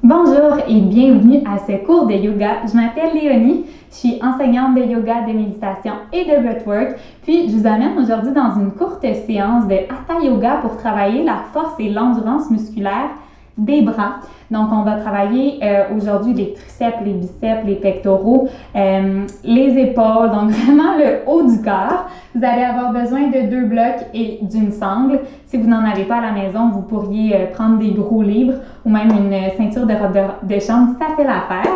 Bonjour et bienvenue à ce cours de yoga. Je m'appelle Léonie, je suis enseignante de yoga, de méditation et de breathwork. Puis je vous amène aujourd'hui dans une courte séance de Hatha Yoga pour travailler la force et l'endurance musculaire des bras. Donc on va travailler aujourd'hui les triceps, les biceps, les pectoraux, les épaules, donc vraiment le haut du corps. Vous allez avoir besoin de 2 blocs et d'une sangle. Si vous n'en avez pas à la maison, vous pourriez prendre des gros livres ou même une ceinture de robe de chambre, ça fait l'affaire.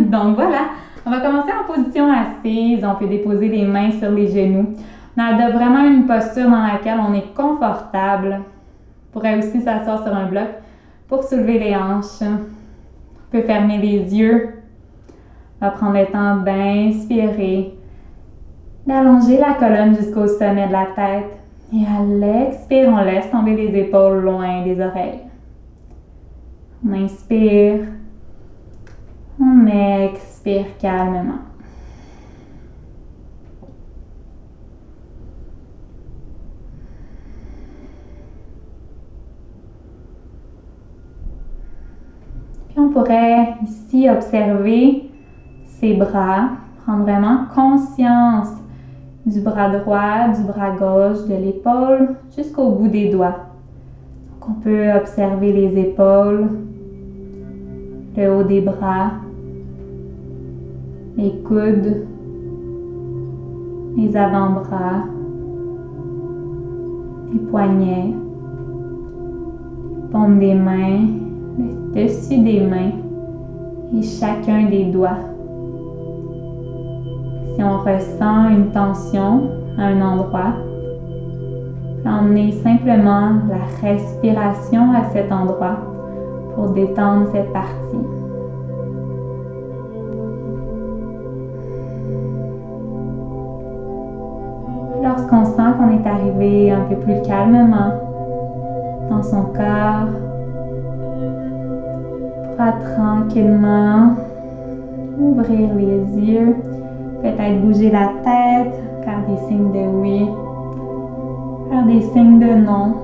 Donc voilà, on va commencer en position assise. On peut déposer les mains sur les genoux. On a vraiment une posture dans laquelle on est confortable. On pourrait aussi s'asseoir sur un bloc pour soulever les hanches. On peut fermer les yeux. On va prendre le temps d'inspirer, d'allonger la colonne jusqu'au sommet de la tête. Et à l'expire, on laisse tomber les épaules loin des oreilles. On inspire. On expire calmement. Puis on pourrait ici observer ses bras, prendre vraiment conscience du bras droit, du bras gauche, de l'épaule jusqu'au bout des doigts. Donc on peut observer les épaules, le haut des bras, les coudes, les avant-bras, les poignets, les paumes des mains, le dessus des mains et chacun des doigts. Si on ressent une tension à un endroit, emmenez simplement la respiration à cet endroit pour détendre cette partie. Lorsqu'on sent qu'on est arrivé un peu plus calmement dans son corps, on pourra tranquillement ouvrir les yeux, peut-être bouger la tête, faire des signes de oui, faire des signes de non.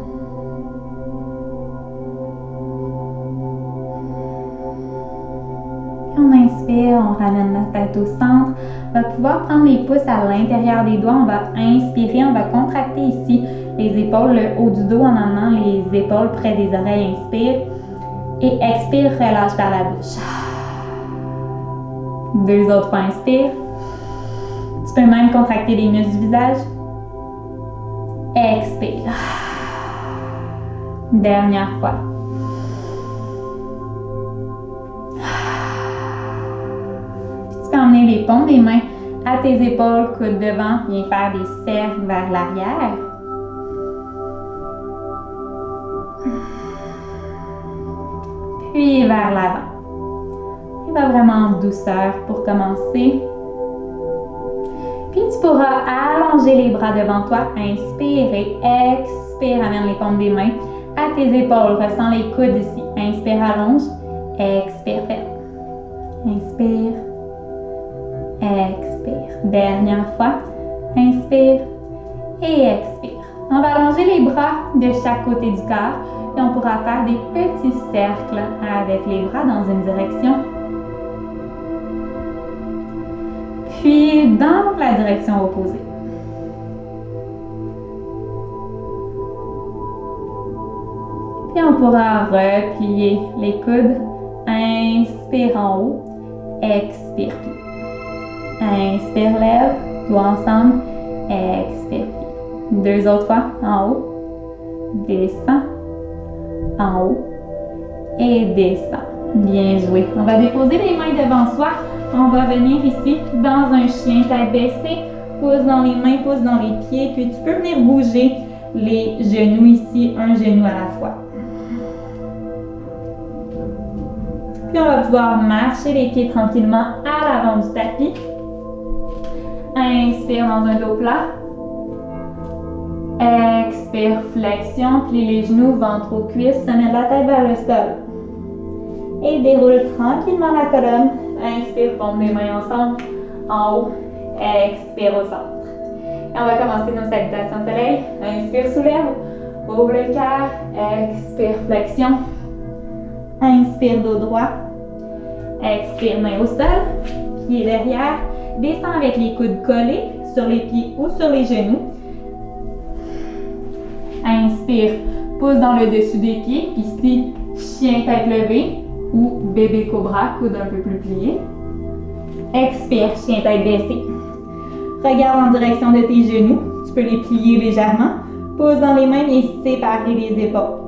On inspire, on ramène la tête au centre. On va pouvoir prendre les pouces à l'intérieur des doigts. On va inspirer, on va contracter ici les épaules, le haut du dos en amenant les épaules près des oreilles. Inspire. Et expire, relâche par la bouche. 2 autres fois, inspire. Tu peux même contracter les muscles du visage. Expire. Dernière fois. Tu peux emmener les paumes des mains à tes épaules, coude devant, viens faire des cercles vers l'arrière. Puis vers l'avant. Il va vraiment en douceur pour commencer. Puis tu pourras allonger les bras devant toi. Inspire et expire. Amène les paumes des mains à tes épaules. Ressens les coudes ici. Inspire, allonge. Expire, ferme. Inspire. Expire. Dernière fois. Inspire et expire. On va allonger les bras de chaque côté du corps. Et on pourra faire des petits cercles avec les bras dans une direction. Puis dans la direction opposée. Puis on pourra replier les coudes. Inspire en haut. Expire pied. Inspire lèvres. Doigts ensemble. Expire pied. 2 autres fois. En haut. Descends. En haut et descend. Bien joué. On va déposer les mains devant soi. On va venir ici dans un chien tête baissée. Pouce dans les mains, pouce dans les pieds. Puis tu peux venir bouger les genoux ici, un genou à la fois. Puis on va pouvoir marcher les pieds tranquillement à l'avant du tapis. Inspire dans un dos plat. Expire, flexion, plie les genoux, ventre aux cuisses, sommet de la tête vers le sol. Et déroule tranquillement la colonne. Inspire, paume des mains ensemble, en haut. Expire au centre. Et on va commencer nos salutations soleil. Inspire, soulève, ouvre le cœur. Expire, flexion. Inspire, dos droit. Expire, main au sol, pied derrière. Descends avec les coudes collés sur les pieds ou sur les genoux. Inspire, pousse dans le dessus des pieds. Ici, chien tête levée ou bébé cobra, coude un peu plus plié. Expire, chien tête baissée. Regarde en direction de tes genoux. Tu peux les plier légèrement. Pousse dans les mains et séparer les épaules.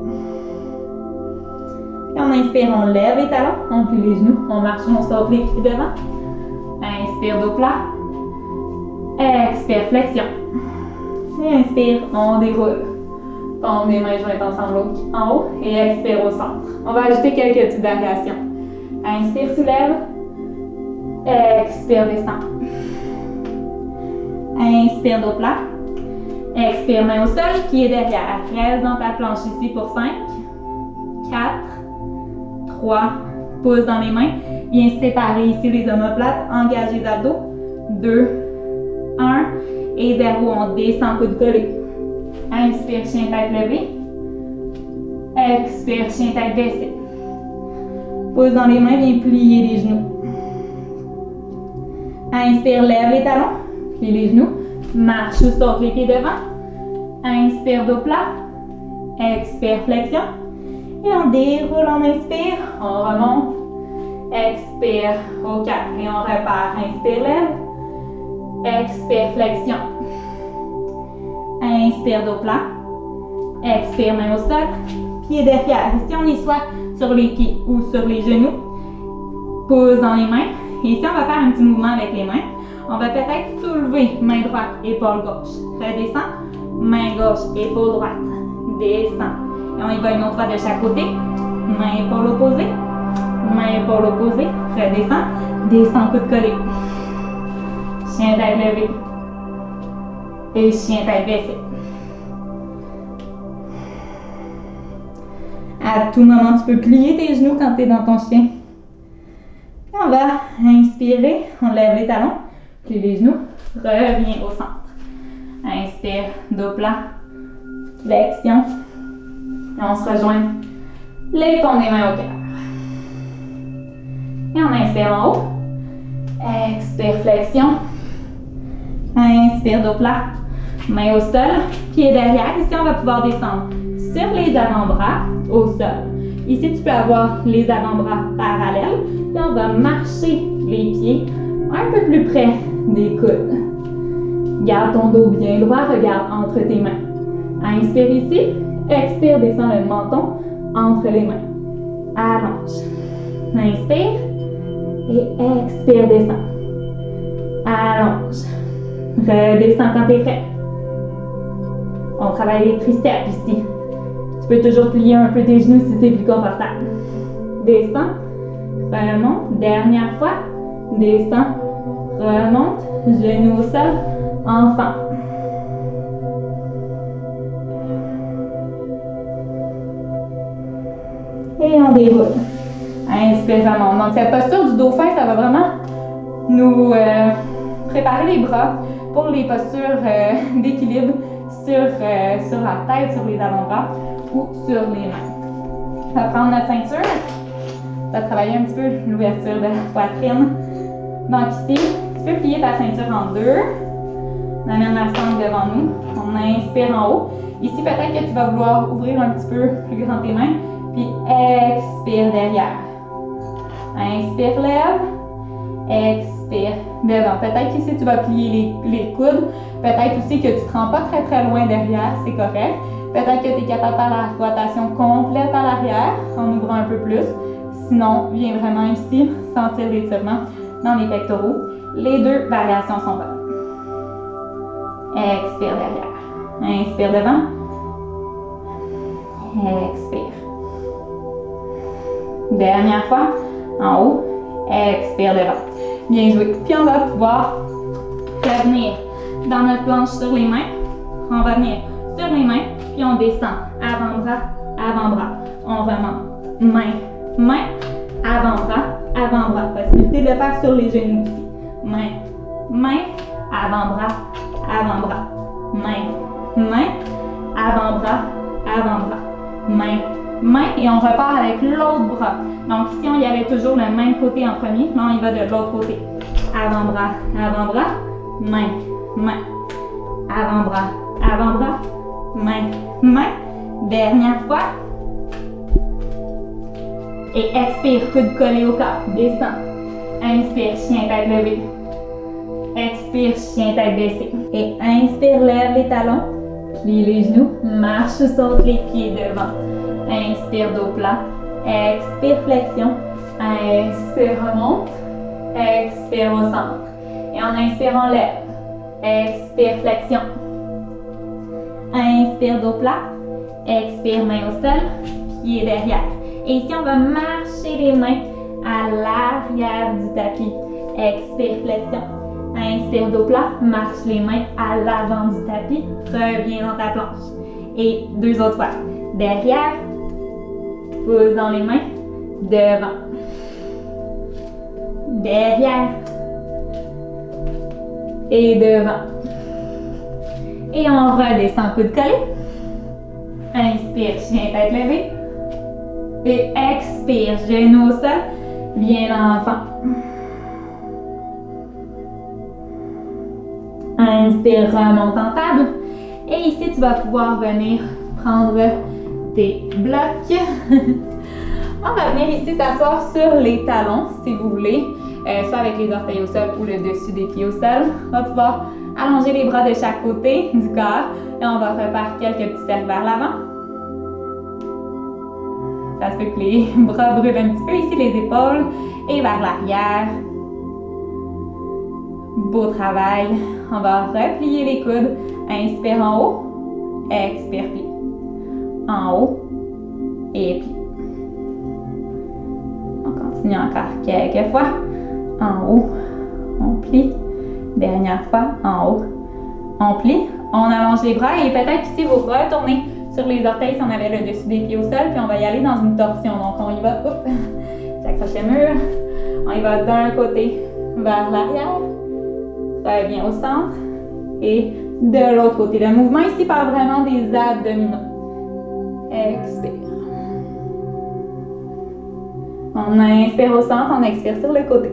Et on inspire, on lève les talons, on plie les genoux, on marche, on saute les pieds devant. Inspire, dos plat. Expire, flexion. Et inspire, on déroule. Paume des mains jointes ensemble en haut et expire au centre. On va ajouter quelques petites variations. Inspire, soulève. Expire, descend. Inspire, dos plat. Expire, main au sol, pied derrière. Reste dans ta planche ici pour 5, 4, 3, pousse dans les mains. Viens séparer ici les omoplates, engage les abdos. 2, 1 et 0, on descend, coude collé. Inspire, chien tête levée. Expire, chien tête baissée. Pousse dans les mains, viens plier les genoux. Inspire, lève les talons, plie les genoux. Marche ou saute les pieds devant. Inspire, dos plat. Expire, flexion. Et on déroule, on inspire, on remonte. Expire, au calme et on repart. Inspire, lève. Expire, flexion. Inspire, dos plat. Expire, main au sol. Pied derrière. Ici, on est soit sur les pieds ou sur les genoux. Pousse dans les mains. Et ici, on va faire un petit mouvement avec les mains. On va peut-être soulever main droite, épaule gauche. Redescend. Main gauche, épaule droite. Descend. Et on y va une autre fois de chaque côté. Main, épaule opposée. Main, épaule opposée. Redescend. Descend, coude collé. Chien tête levé. Et chien tête baissé. À tout moment, tu peux plier tes genoux quand tu es dans ton chien. Et on va inspirer. On lève les talons. Plie les genoux. Reviens au centre. Inspire, dos plat. Flexion. Et on se rejoint les paumes des mains au cœur. Et on inspire en haut. Expire, flexion. Inspire, dos plat. Main au sol. Pied derrière. Ici, on va pouvoir descendre sur les avant-bras au sol. Ici, tu peux avoir les avant-bras parallèles. Là, on va marcher les pieds un peu plus près des coudes. Garde ton dos bien droit. Regarde entre tes mains. Inspire ici. Expire, descend le menton entre les mains. Allonge. Inspire. Et expire, descend. Allonge. Redescends quand tu es prêt. On travaille les triceps ici. Tu peux toujours plier un peu tes genoux si c'est plus confortable. Descends. Remonte. Dernière fois. Descends. Remonte. Genoux au sol. Enfant. Et on déroule. Inspire, remonte. Donc cette posture du dauphin, ça va vraiment nous préparer les bras pour les postures d'équilibre sur la tête, sur les avant-bras ou sur les mains. On va prendre notre ceinture. On va travailler un petit peu l'ouverture de la poitrine. Donc ici, tu peux plier ta ceinture en deux. On amène la sangle devant nous. On inspire en haut. Ici, peut-être que tu vas vouloir ouvrir un petit peu plus grand tes mains. Puis expire derrière. Inspire, lève. Expire devant. Peut-être qu'ici, tu vas plier les coudes. Peut-être aussi que tu ne te rends pas très très loin derrière, c'est correct. Peut-être que tu es capable de faire la rotation complète à l'arrière en ouvrant un peu plus. Sinon, viens vraiment ici sentir l'étirement dans les pectoraux. Les deux variations sont bonnes. Expire derrière. Inspire devant. Expire. Dernière fois, en haut. Expire devant. Bien joué. Puis on va pouvoir revenir dans notre planche sur les mains. On va venir sur les mains, puis on descend. Avant-bras, avant-bras. On remonte. Main, main, avant-bras, avant-bras. Possibilité de le faire sur les genoux aussi. Main, main, avant-bras, avant-bras. Main, main, avant-bras, avant-bras. Main, main et on repart avec l'autre bras. Donc ici, on y allait toujours le même côté en premier. Là, on y va de l'autre côté. Avant-bras, main, main. Avant-bras, main, main. Dernière fois. Et expire, coude collé au corps, descend. Inspire, chien tête levée. Expire, chien tête baissée. Et inspire, lève les talons. Plie les genoux, marche, saute les pieds devant. Inspire, dos plat. Expire, flexion. Inspire, remonte. Expire au centre. Et en inspirant, lève. Expire, flexion. Inspire, dos plat. Expire, main au sol. Pied derrière. Et ici, on va marcher les mains à l'arrière du tapis. Expire, flexion. Inspire, dos plat. Marche les mains à l'avant du tapis. Reviens dans ta planche. Et deux autres fois. Derrière. Pousse dans les mains. Devant. Derrière. Et devant. Et on redescend, coude collé. Inspire, chien tête levée. Et expire, genou au sol. Bien l'enfant. Inspire, remonte en table. Et ici, tu vas pouvoir venir prendre tes blocs. On va venir ici s'asseoir sur les talons, si vous voulez, soit avec les orteils au sol ou le dessus des pieds au sol. On va pouvoir allonger les bras de chaque côté du corps et on va refaire quelques petits cercles vers l'avant. Ça se peut que les bras brûlent un petit peu ici, les épaules et vers l'arrière. Beau travail. On va replier les coudes. Inspire en haut, expire plie. En haut et plie. On continue encore quelques fois. En haut, on plie. Dernière fois, en haut, on plie. On allonge les bras et peut-être ici vous retournez sur les orteils si on avait le dessus des pieds au sol. Puis on va y aller dans une torsion. Donc on y va, hop, j'accroche le mur. On y va d'un côté vers l'arrière. Reviens au centre. Et de l'autre côté. Le mouvement ici part vraiment des abdominaux. Expire. On inspire au centre, on expire sur le côté.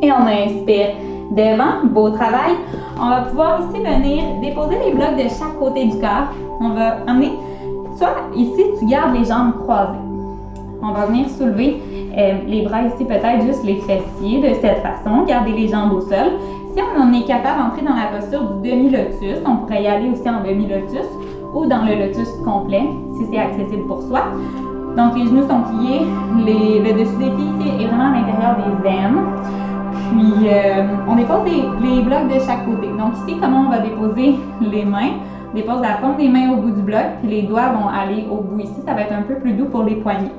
Et on inspire devant, beau travail. On va pouvoir ici venir déposer les blocs de chaque côté du corps. On va amener, soit ici tu gardes les jambes croisées. On va venir soulever les bras ici, peut-être juste les fessiers de cette façon. Garder les jambes au sol. Si on est capable d'entrer dans la posture du demi-lotus, on pourrait y aller aussi en demi-lotus ou dans le lotus complet, si c'est accessible pour soi. Donc les genoux sont pliés, le dessus des pieds ici est vraiment à l'intérieur des aines. Puis on dépose les blocs de chaque côté. Donc ici, comment on va déposer les mains? On dépose la paume des mains au bout du bloc, puis les doigts vont aller au bout ici. Ça va être un peu plus doux pour les poignets.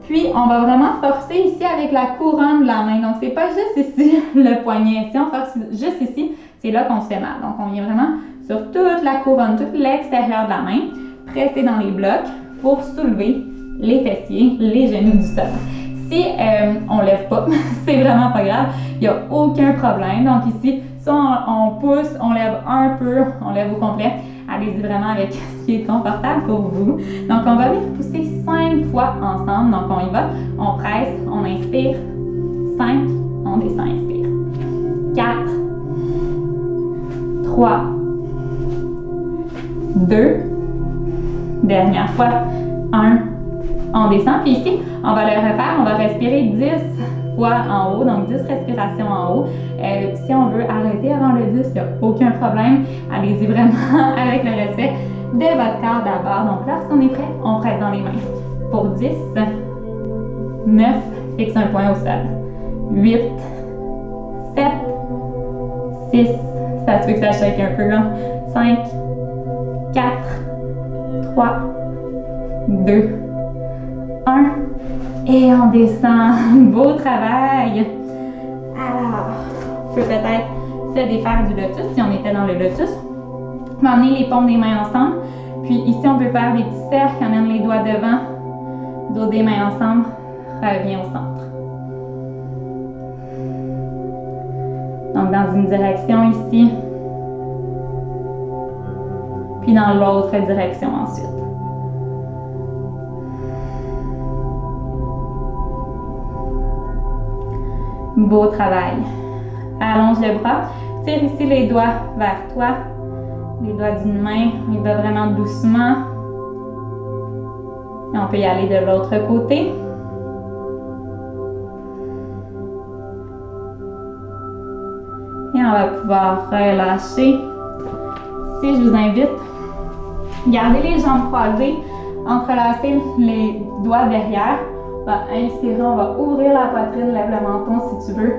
Puis, on va vraiment forcer ici avec la couronne de la main. Donc, c'est pas juste ici le poignet. Si on force juste ici, c'est là qu'on se fait mal. Donc, on vient vraiment sur toute la couronne, tout l'extérieur de la main, presser dans les blocs pour soulever les fessiers, les genoux du sol. Si on ne lève pas, c'est vraiment pas grave. Il n'y a aucun problème. Donc, ici, soit on pousse, on lève un peu, on lève au complet. Allez-y vraiment avec ce qui est confortable pour vous. Donc, on va venir pousser 5 fois ensemble. Donc, on y va. On presse, on inspire. 5, on descend, inspire. 4, 3, 2, dernière fois, 1, on descend. Puis ici, on va le refaire. On va respirer 10 fois en haut, donc 10 respirations en haut. Si on veut arrêter avant le 10, il n'y a aucun problème. Allez-y vraiment avec le respect de votre corps d'abord. Donc lorsqu'on est prêt, on presse dans les mains. Pour 10, 9, fixe un point au sol. 8, 7, 6, ça se fait que ça shake un peu, hein? 5, 4, 3, 2, 1. Et on descend. Beau travail! Alors, on peut peut-être se défaire du lotus si on était dans le lotus. On va emmener les paumes des mains ensemble. Puis ici, on peut faire des petits cercles. Amène les doigts devant. Dos des mains ensemble. Reviens au centre. dans une direction ici, puis dans l'autre direction ensuite. Beau travail. Allonge le bras. Tire ici les doigts vers toi. Les doigts d'une main. Il va vraiment doucement. Et on peut y aller de l'autre côté. Et on va pouvoir relâcher. Si je vous invite, gardez les jambes croisées, entrelacez les doigts derrière. On va inspirer, on va ouvrir la poitrine, lève le menton si tu veux.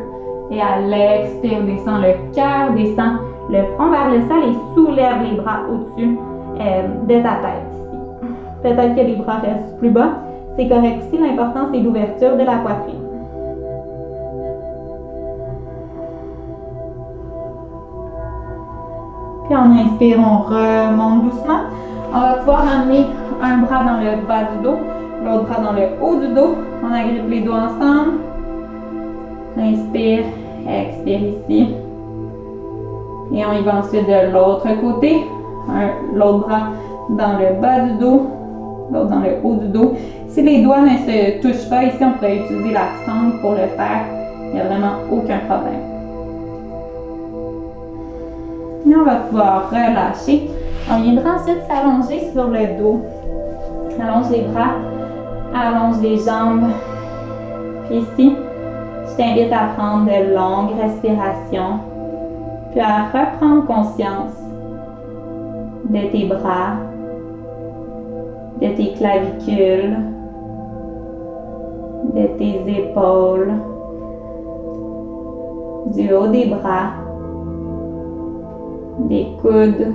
Et à l'expire, descend le cœur, descend le front vers le sol et soulève les bras au-dessus de ta tête ici. Peut-être que les bras restent plus bas. C'est correct aussi, l'important c'est l'ouverture de la poitrine. Puis on inspire, on remonte doucement. On va pouvoir amener un bras dans le bas du dos, l'autre bras dans le haut du dos. On agrippe les doigts ensemble. Inspire, expire ici. Et on y va ensuite de l'autre côté. L'autre bras dans le bas du dos, l'autre dans le haut du dos. Si les doigts ne se touchent pas, ici on pourrait utiliser la sangle pour le faire. Il n'y a vraiment aucun problème. Et on va pouvoir relâcher. On viendra ensuite s'allonger sur le dos. Allonge les bras, allonge les jambes. Puis ici, je t'invite à prendre de longues respirations, puis à reprendre conscience de tes bras, de tes clavicules, de tes épaules, du haut des bras, des coudes,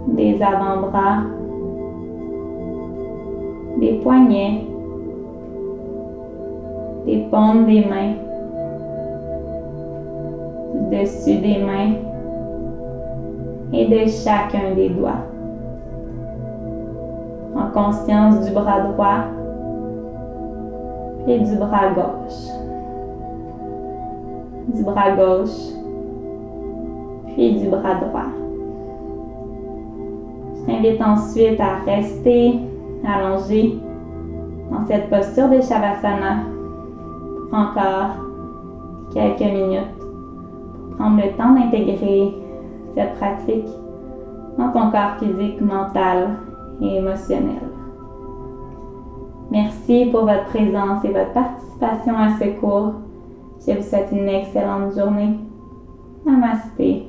des avant-bras, des poignets, des paumes des mains, du dessus des mains et de chacun des doigts. En conscience du bras droit et du bras gauche. Du bras gauche puis du bras droit. Je t'invite ensuite à rester allongé dans cette posture de Shavasana pour encore quelques minutes. Prendre le temps d'intégrer cette pratique dans ton corps physique, mental et émotionnel. Merci pour votre présence et votre participation à ce cours. Je vous souhaite une excellente journée. Namasté.